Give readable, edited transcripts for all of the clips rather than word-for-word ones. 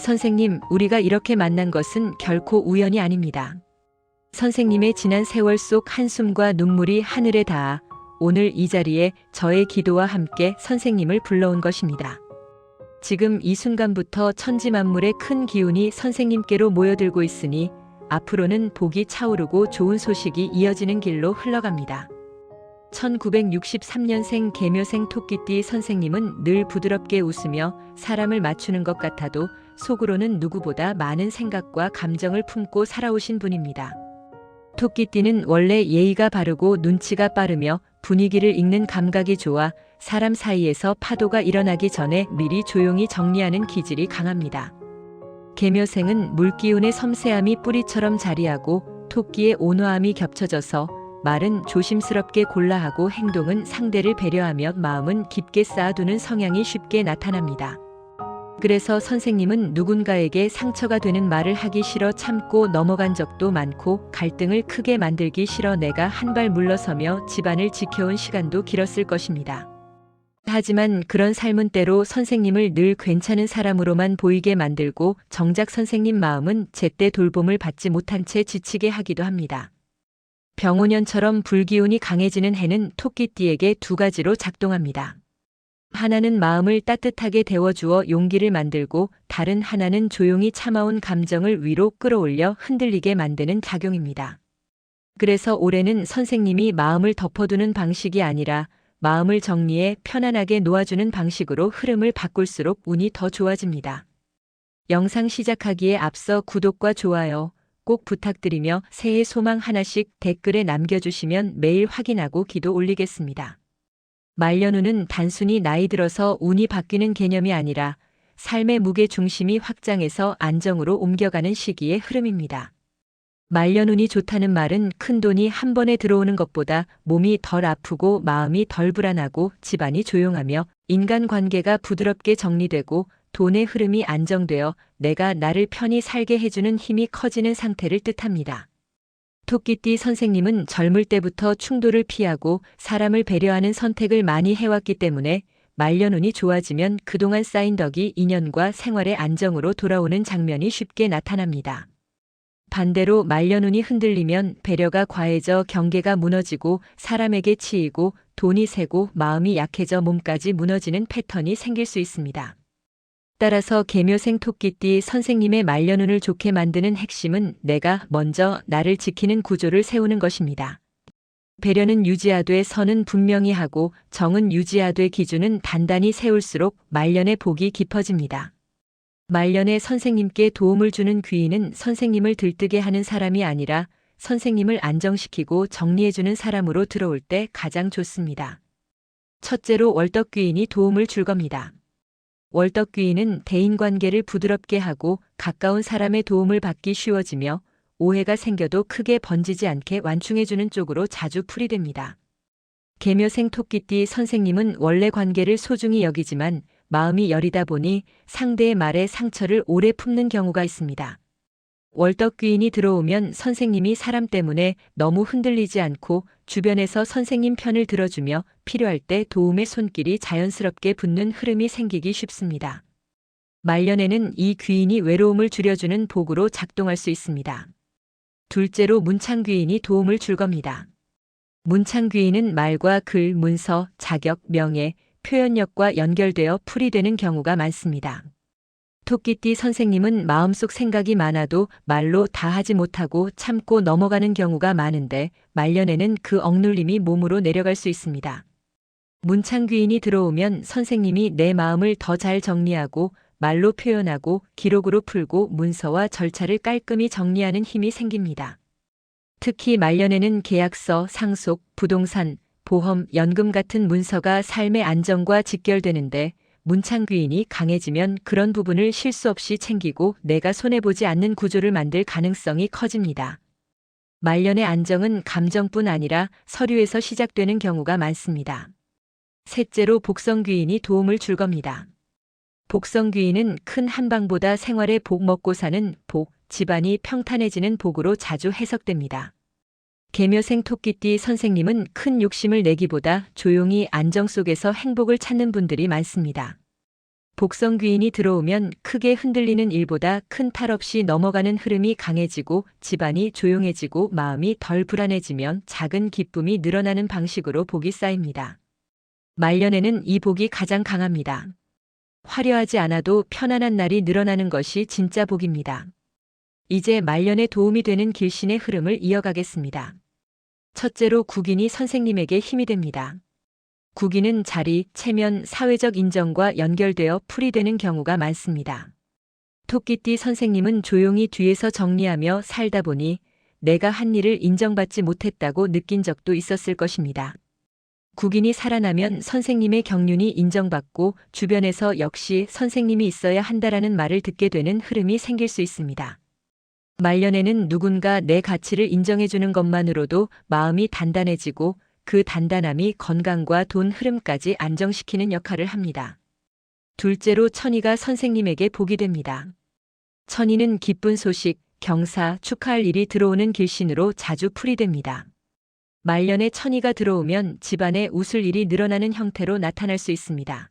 선생님, 우리가 이렇게 만난 것은 결코 우연이 아닙니다. 선생님의 지난 세월 속 한숨과 눈물이 하늘에 닿아 오늘 이 자리에 저의 기도와 함께 선생님을 불러온 것입니다. 지금 이 순간부터 천지만물의 큰 기운이 선생님께로 모여들고 있으니 앞으로는 복이 차오르고 좋은 소식이 이어지는 길로 흘러갑니다. 1963년생 계묘생 토끼띠 선생님은 늘 부드럽게 웃으며 사람을 맞추는 것 같아도 속으로는 누구보다 많은 생각과 감정을 품고 살아오신 분입니다. 토끼띠는 원래 예의가 바르고 눈치가 빠르며 분위기를 읽는 감각이 좋아 사람 사이에서 파도가 일어나기 전에 미리 조용히 정리하는 기질이 강합니다. 계묘생은 물기운의 섬세함이 뿌리처럼 자리하고 토끼의 온화함이 겹쳐져서 말은 조심스럽게 골라하고 행동은 상대를 배려하며 마음은 깊게 쌓아두는 성향이 쉽게 나타납니다. 그래서 선생님은 누군가에게 상처가 되는 말을 하기 싫어 참고 넘어간 적도 많고 갈등을 크게 만들기 싫어 내가 한 발 물러서며 집안을 지켜온 시간도 길었을 것입니다. 하지만 그런 삶은 때로 선생님을 늘 괜찮은 사람으로만 보이게 만들고 정작 선생님 마음은 제때 돌봄을 받지 못한 채 지치게 하기도 합니다. 병오년처럼 불기운이 강해지는 해는 토끼띠에게 두 가지로 작동합니다. 하나는 마음을 따뜻하게 데워주어 용기를 만들고 다른 하나는 조용히 참아온 감정을 위로 끌어올려 흔들리게 만드는 작용입니다. 그래서 올해는 선생님이 마음을 덮어두는 방식이 아니라 마음을 정리해 편안하게 놓아주는 방식으로 흐름을 바꿀수록 운이 더 좋아집니다. 영상 시작하기에 앞서 구독과 좋아요 꼭 부탁드리며 새해 소망 하나씩 댓글에 남겨주시면 매일 확인하고 기도 올리겠습니다. 말년운은 단순히 나이 들어서 운이 바뀌는 개념이 아니라 삶의 무게 중심이 확장해서 안정으로 옮겨가는 시기의 흐름입니다. 말년운이 좋다는 말은 큰돈이 한 번에 들어오는 것보다 몸이 덜 아프고 마음이 덜 불안하고 집안이 조용하며 인간관계가 부드럽게 정리되고 돈의 흐름이 안정되어 내가 나를 편히 살게 해주는 힘이 커지는 상태를 뜻합니다. 토끼띠 선생님은 젊을 때부터 충돌을 피하고 사람을 배려하는 선택을 많이 해왔기 때문에 말년운이 좋아지면 그동안 쌓인 덕이 인연과 생활의 안정으로 돌아오는 장면이 쉽게 나타납니다. 반대로 말년운이 흔들리면 배려가 과해져 경계가 무너지고 사람에게 치이고 돈이 새고 마음이 약해져 몸까지 무너지는 패턴이 생길 수 있습니다. 따라서 계묘생 토끼띠 선생님의 말년운을 좋게 만드는 핵심은 내가 먼저 나를 지키는 구조를 세우는 것입니다. 배려는 유지하되 선은 분명히 하고 정은 유지하되 기준은 단단히 세울수록 말년의 복이 깊어집니다. 말년에 선생님께 도움을 주는 귀인은 선생님을 들뜨게 하는 사람이 아니라 선생님을 안정시키고 정리해주는 사람으로 들어올 때 가장 좋습니다. 첫째로 월덕귀인이 도움을 줄 겁니다. 월덕귀인은 대인관계를 부드럽게 하고 가까운 사람의 도움을 받기 쉬워지며 오해가 생겨도 크게 번지지 않게 완충해주는 쪽으로 자주 풀이됩니다. 계묘생 토끼띠 선생님은 원래 관계를 소중히 여기지만 마음이 여리다 보니 상대의 말에 상처를 오래 품는 경우가 있습니다. 월덕귀인이 들어오면 선생님이 사람 때문에 너무 흔들리지 않고 주변에서 선생님 편을 들어주며 필요할 때 도움의 손길이 자연스럽게 붙는 흐름이 생기기 쉽습니다. 말년에는 이 귀인이 외로움을 줄여주는 복으로 작동할 수 있습니다. 둘째로 문창귀인이 도움을 줄 겁니다. 문창귀인은 말과 글, 문서, 자격, 명예, 표현력과 연결되어 풀이되는 경우가 많습니다. 토끼띠 선생님은 마음속 생각이 많아도 말로 다 하지 못하고 참고 넘어가는 경우가 많은데 말년에는 그 억눌림이 몸으로 내려갈 수 있습니다. 문창귀인이 들어오면 선생님이 내 마음을 더 잘 정리하고 말로 표현하고 기록으로 풀고 문서와 절차를 깔끔히 정리하는 힘이 생깁니다. 특히 말년에는 계약서, 상속, 부동산, 보험, 연금 같은 문서가 삶의 안정과 직결되는데 문창귀인이 강해지면 그런 부분을 실수 없이 챙기고 내가 손해보지 않는 구조를 만들 가능성이 커집니다. 말년의 안정은 감정뿐 아니라 서류에서 시작되는 경우가 많습니다. 셋째로 복성귀인이 도움을 줄 겁니다. 복성귀인은 큰 한방보다 생활의 복, 먹고 사는 복, 집안이 평탄해지는 복으로 자주 해석됩니다. 계묘생 토끼띠 선생님은 큰 욕심을 내기보다 조용히 안정 속에서 행복을 찾는 분들이 많습니다. 복성귀인이 들어오면 크게 흔들리는 일보다 큰 탈 없이 넘어가는 흐름이 강해지고 집안이 조용해지고 마음이 덜 불안해지면 작은 기쁨이 늘어나는 방식으로 복이 쌓입니다. 말년에는 이 복이 가장 강합니다. 화려하지 않아도 편안한 날이 늘어나는 것이 진짜 복입니다. 이제 말년에 도움이 되는 길신의 흐름을 이어가겠습니다. 첫째로 국인이 선생님에게 힘이 됩니다. 국인은 자리, 체면, 사회적 인정과 연결되어 풀이 되는 경우가 많습니다. 토끼띠 선생님은 조용히 뒤에서 정리하며 살다 보니 내가 한 일을 인정받지 못했다고 느낀 적도 있었을 것입니다. 국인이 살아나면 선생님의 경륜이 인정받고 주변에서 역시 선생님이 있어야 한다라는 말을 듣게 되는 흐름이 생길 수 있습니다. 말년에는 누군가 내 가치를 인정해주는 것만으로도 마음이 단단해지고 그 단단함이 건강과 돈 흐름까지 안정시키는 역할을 합니다. 둘째로 천이가 선생님에게 복이 됩니다. 천이는 기쁜 소식, 경사, 축하할 일이 들어오는 길신으로 자주 풀이됩니다. 말년에 천이가 들어오면 집안에 웃을 일이 늘어나는 형태로 나타날 수 있습니다.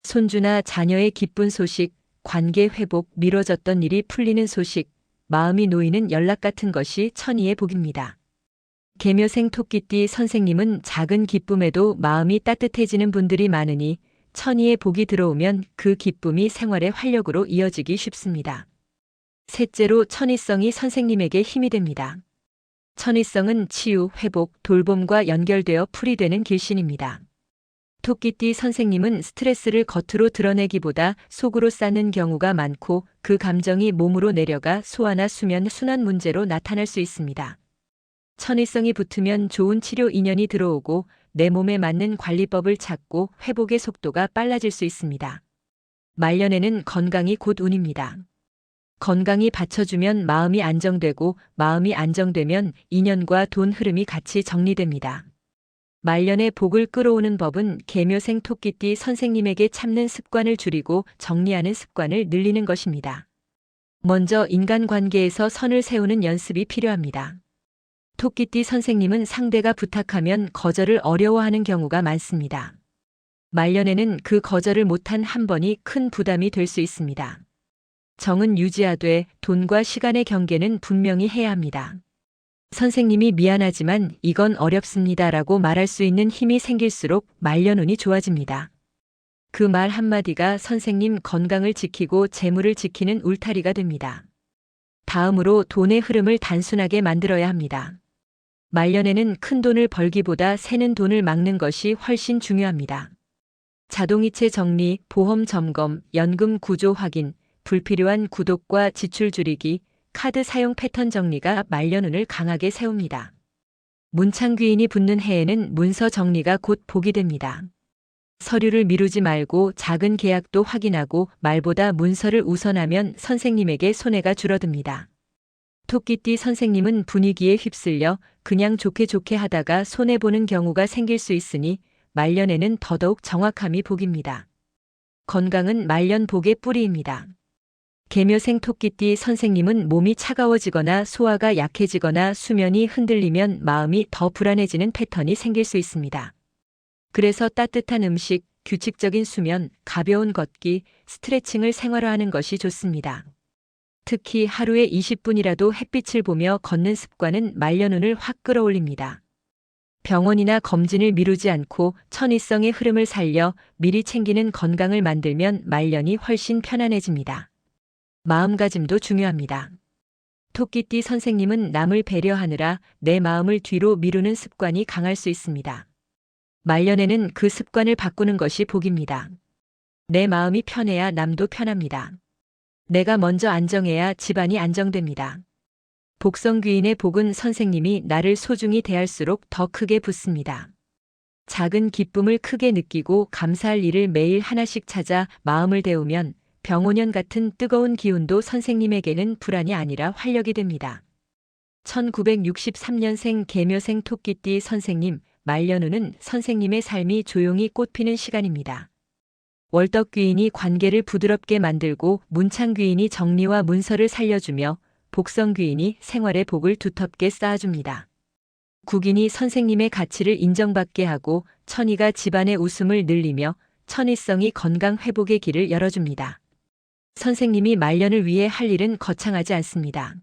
손주나 자녀의 기쁜 소식, 관계 회복, 미뤄졌던 일이 풀리는 소식, 마음이 놓이는 연락 같은 것이 천이의 복입니다. 계묘생 토끼띠 선생님은 작은 기쁨에도 마음이 따뜻해지는 분들이 많으니 천이의 복이 들어오면 그 기쁨이 생활의 활력으로 이어지기 쉽습니다. 셋째로 천이성이 선생님에게 힘이 됩니다. 천이성은 치유, 회복, 돌봄과 연결되어 풀이되는 길신입니다. 토끼띠 선생님은 스트레스를 겉으로 드러내기보다 속으로 쌓는 경우가 많고 그 감정이 몸으로 내려가 소화나 수면, 순환 문제로 나타날 수 있습니다. 천이성이 붙으면 좋은 치료 인연이 들어오고 내 몸에 맞는 관리법을 찾고 회복의 속도가 빨라질 수 있습니다. 말년에는 건강이 곧 운입니다. 건강이 받쳐주면 마음이 안정되고 마음이 안정되면 인연과 돈 흐름이 같이 정리됩니다. 말년에 복을 끌어오는 법은 계묘생 토끼띠 선생님에게 참는 습관을 줄이고 정리하는 습관을 늘리는 것입니다. 먼저 인간관계에서 선을 세우는 연습이 필요합니다. 토끼띠 선생님은 상대가 부탁하면 거절을 어려워하는 경우가 많습니다. 말년에는 그 거절을 못한 한 번이 큰 부담이 될 수 있습니다. 정은 유지하되 돈과 시간의 경계는 분명히 해야 합니다. 선생님이 미안하지만 이건 어렵습니다라고 말할 수 있는 힘이 생길수록 말년운이 좋아집니다. 그 말 한마디가 선생님 건강을 지키고 재물을 지키는 울타리가 됩니다. 다음으로 돈의 흐름을 단순하게 만들어야 합니다. 말년에는 큰 돈을 벌기보다 새는 돈을 막는 것이 훨씬 중요합니다. 자동이체 정리, 보험 점검, 연금 구조 확인, 불필요한 구독과 지출 줄이기, 카드 사용 패턴 정리가 말년운을 강하게 세웁니다. 문창귀인이 붙는 해에는 문서 정리가 곧 복이 됩니다. 서류를 미루지 말고 작은 계약도 확인하고 말보다 문서를 우선하면 선생님에게 손해가 줄어듭니다. 토끼띠 선생님은 분위기에 휩쓸려 그냥 좋게 하다가 손해보는 경우가 생길 수 있으니 말년에는 더더욱 정확함이 복입니다. 건강은 말년 복의 뿌리입니다. 계묘생 토끼띠 선생님은 몸이 차가워지거나 소화가 약해지거나 수면이 흔들리면 마음이 더 불안해지는 패턴이 생길 수 있습니다. 그래서 따뜻한 음식, 규칙적인 수면, 가벼운 걷기, 스트레칭을 생활화하는 것이 좋습니다. 특히 하루에 20분이라도 햇빛을 보며 걷는 습관은 말년운을 확 끌어올립니다. 병원이나 검진을 미루지 않고 천이성의 흐름을 살려 미리 챙기는 건강을 만들면 말년이 훨씬 편안해집니다. 마음가짐도 중요합니다. 토끼띠 선생님은 남을 배려하느라 내 마음을 뒤로 미루는 습관이 강할 수 있습니다. 말년에는 그 습관을 바꾸는 것이 복입니다. 내 마음이 편해야 남도 편합니다. 내가 먼저 안정해야 집안이 안정됩니다. 복성귀인의 복은 선생님이 나를 소중히 대할수록 더 크게 붙습니다. 작은 기쁨을 크게 느끼고 감사할 일을 매일 하나씩 찾아 마음을 데우면 병오년 같은 뜨거운 기운도 선생님에게는 불안이 아니라 활력이 됩니다. 1963년생 계묘생 토끼띠 선생님, 말년운은 선생님의 삶이 조용히 꽃피는 시간입니다. 월덕귀인이 관계를 부드럽게 만들고 문창귀인이 정리와 문서를 살려주며 복성귀인이 생활의 복을 두텁게 쌓아줍니다. 국인이 선생님의 가치를 인정받게 하고 천이가 집안의 웃음을 늘리며 천의성이 건강 회복의 길을 열어줍니다. 선생님이 말년을 위해 할 일은 거창하지 않습니다.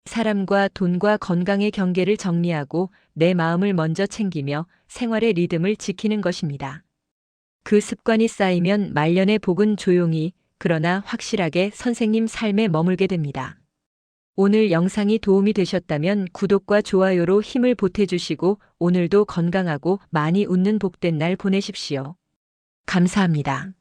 사람과 돈과 건강의 경계를 정리하고 내 마음을 먼저 챙기며 생활의 리듬을 지키는 것입니다. 그 습관이 쌓이면 말년의 복은 조용히, 그러나 확실하게 선생님 삶에 머물게 됩니다. 오늘 영상이 도움이 되셨다면 구독과 좋아요로 힘을 보태주시고 오늘도 건강하고 많이 웃는 복된 날 보내십시오. 감사합니다.